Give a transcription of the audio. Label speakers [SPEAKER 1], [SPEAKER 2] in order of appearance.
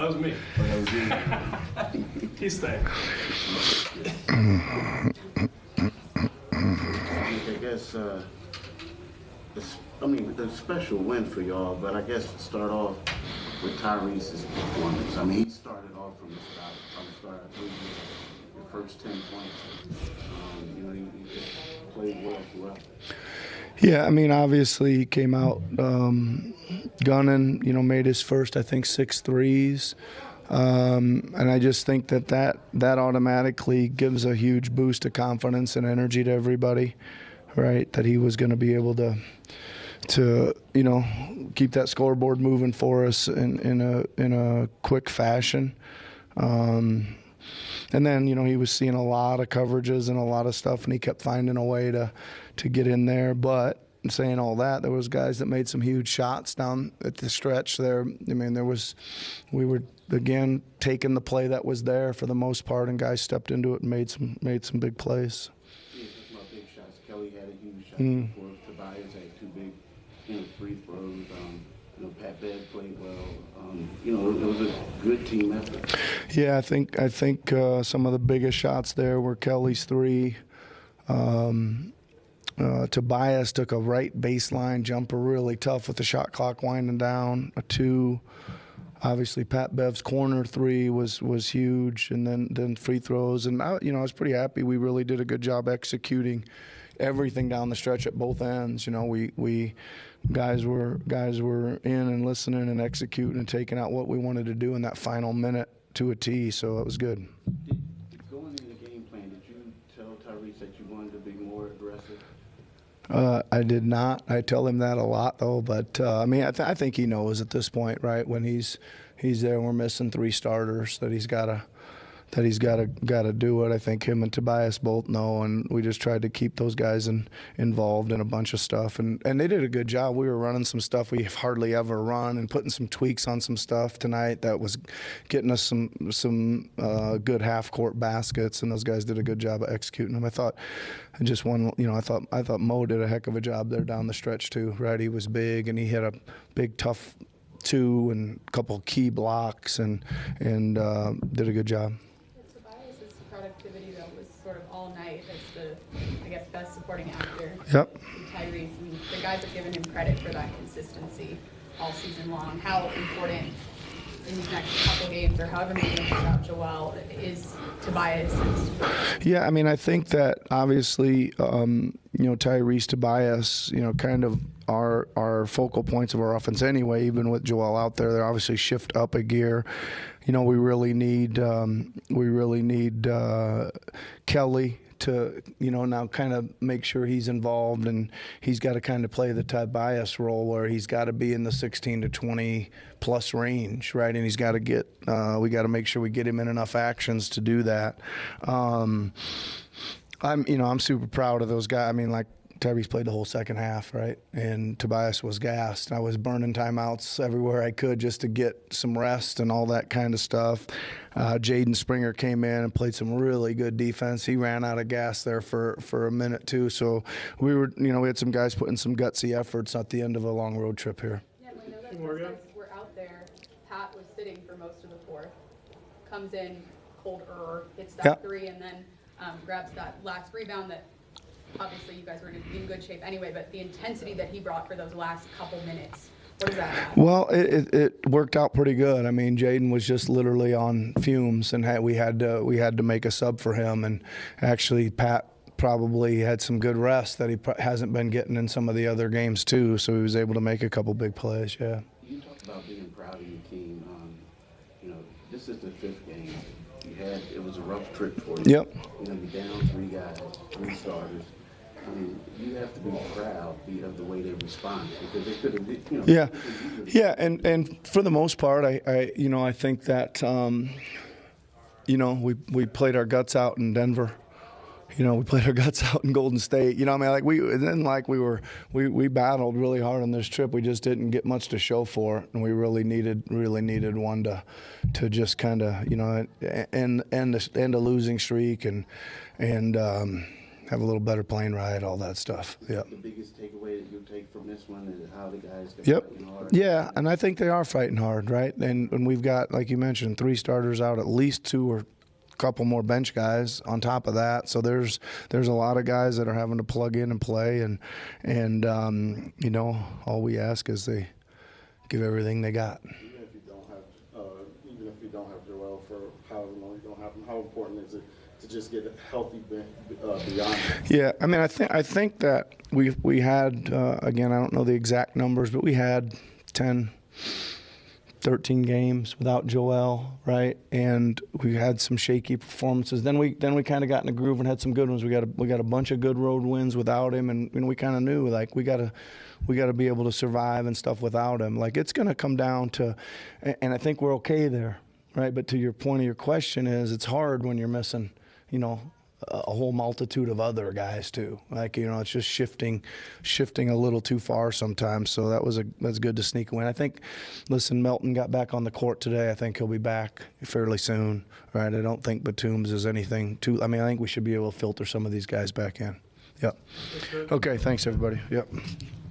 [SPEAKER 1] That was me.
[SPEAKER 2] Oh, that was you.
[SPEAKER 1] He's staying.
[SPEAKER 2] I guess, the special win for y'all, but I guess to start off with Tyrese's performance. I mean, he started off from the start. I believe your first 10 points. He just played well throughout.
[SPEAKER 3] Yeah, I mean, obviously he came out gunning, made his first, I think, 6 threes. And I just think that automatically gives a huge boost of confidence and energy to everybody, right? That he was going to be able to keep that scoreboard moving for us in a quick fashion. And then, he was seeing a lot of coverages and a lot of stuff, and he kept finding a way to get in there. But saying all that, there was guys that made some huge shots down at the stretch there. I mean, we were again taking the play that was there for the most part, and guys stepped into it and made some big plays.
[SPEAKER 2] Yeah, talking about big shots. Kelly had a huge shot before. Tobias had 2 big free throws. Pat Bev played well. It was a good team effort.
[SPEAKER 3] Yeah, I think some of the biggest shots there were Kelly's 3. Tobias took a right baseline jumper, really tough with the shot clock winding down. A 2. Obviously, Pat Bev's corner 3 was huge, and then free throws. And I was pretty happy. We really did a good job executing everything down the stretch at both ends. We guys were in and listening and executing and taking out what we wanted to do in that final minute to a T. So it was good.
[SPEAKER 2] Going into the game plan, did you tell Tyrese that you wanted to be more aggressive?
[SPEAKER 3] I did not. I tell him that a lot, though. But I think he knows at this point, right? When he's there, we're missing 3 starters that he's got to do it. I think him and Tobias both know, and we just tried to keep those guys involved in a bunch of stuff, and they did a good job. We were running some stuff we've hardly ever run, and putting some tweaks on some stuff tonight that was getting us some good half court baskets, and those guys did a good job of executing them. I thought Mo did a heck of a job there down the stretch too. Right, he was big, and he hit a big tough 2 and a couple key blocks, and did a good job.
[SPEAKER 4] Tobias's productivity, though, was sort of all night as the, best supporting actor.
[SPEAKER 3] Yep.
[SPEAKER 4] Tyrese, the guys have given him credit for that consistency all season long. How important in these next couple games, or however many games without Joel, is Tobias?
[SPEAKER 3] Yeah, I think that obviously, Tyrese, Tobias, kind of our focal points of our offense anyway. Even with Joel out there, they obviously shift up a gear. We really need Kelly to now kind of make sure he's involved, and he's got to kind of play the Tobias role where he's got to be in the 16 to 20 plus range, right? And he's got to get we got to make sure we get him in enough actions to do that. I'm super proud of those guys. Tyrese played the whole second half, right? And Tobias was gassed. I was burning timeouts everywhere I could just to get some rest and all that kind of stuff. Jaden Springer came in and played some really good defense. He ran out of gas there for a minute too. So we had some guys putting some gutsy efforts at the end of a long road trip here.
[SPEAKER 4] Yeah, we know that those guys were out there. Pat was sitting for most of the fourth. Comes in cold, hits that 3, and then grabs that last rebound that. Obviously, you guys were in good shape anyway, but the intensity that he brought for those last couple minutes, what does that have?
[SPEAKER 3] Well, it worked out pretty good. Jaden was just literally on fumes, and we had to make a sub for him. And actually, Pat probably had some good rest that he hasn't been getting in some of the other games too. So he was able to make a couple big plays. Yeah.
[SPEAKER 2] You talked about being proud of your team. This is the 5th game. It was a rough trip for you.
[SPEAKER 3] Yep.
[SPEAKER 2] You're down 3 guys, 3 starters. You have to be proud of the way they respond, because they could have,
[SPEAKER 3] Yeah, and for the most part, I think that we played our guts out in Denver. We played our guts out in Golden State. We battled really hard on this trip. We just didn't get much to show for it, and we really needed one to just kind of end a losing streak and have a little better plane ride, all that stuff. Yep.
[SPEAKER 2] The biggest takeaway that you take from this one is how the guys got
[SPEAKER 3] Yep.
[SPEAKER 2] fighting hard.
[SPEAKER 3] Yeah, and I think they are fighting hard, right? And we've got, like you mentioned, 3 starters out, at least 2 or a couple more bench guys on top of that. So there's a lot of guys that are having to plug in and play, and you know, all we ask is they give everything they got.
[SPEAKER 1] Even if you don't have Joel for however long you don't have him, how important is it to just get a healthy beyond?
[SPEAKER 3] Yeah, I mean, I think that we had again, I don't know the exact numbers, but we had 10, 13 games without Joel, right? And we had some shaky performances. Then we kind of got in a groove and had some good ones. We got a bunch of good road wins without him, and we kind of knew like we got to be able to survive and stuff without him. Like it's going to come down to, and I think we're okay there, right? But to your point of your question is, it's hard when you're missing, you know, a whole multitude of other guys too. Like, you know, it's just shifting a little too far sometimes. So that's good to sneak away. And I think, listen, Melton got back on the court today. I think he'll be back fairly soon, right? I don't think Batum's is anything too. I mean, I think we should be able to filter some of these guys back in. Yep. Okay. Thanks everybody. Yep.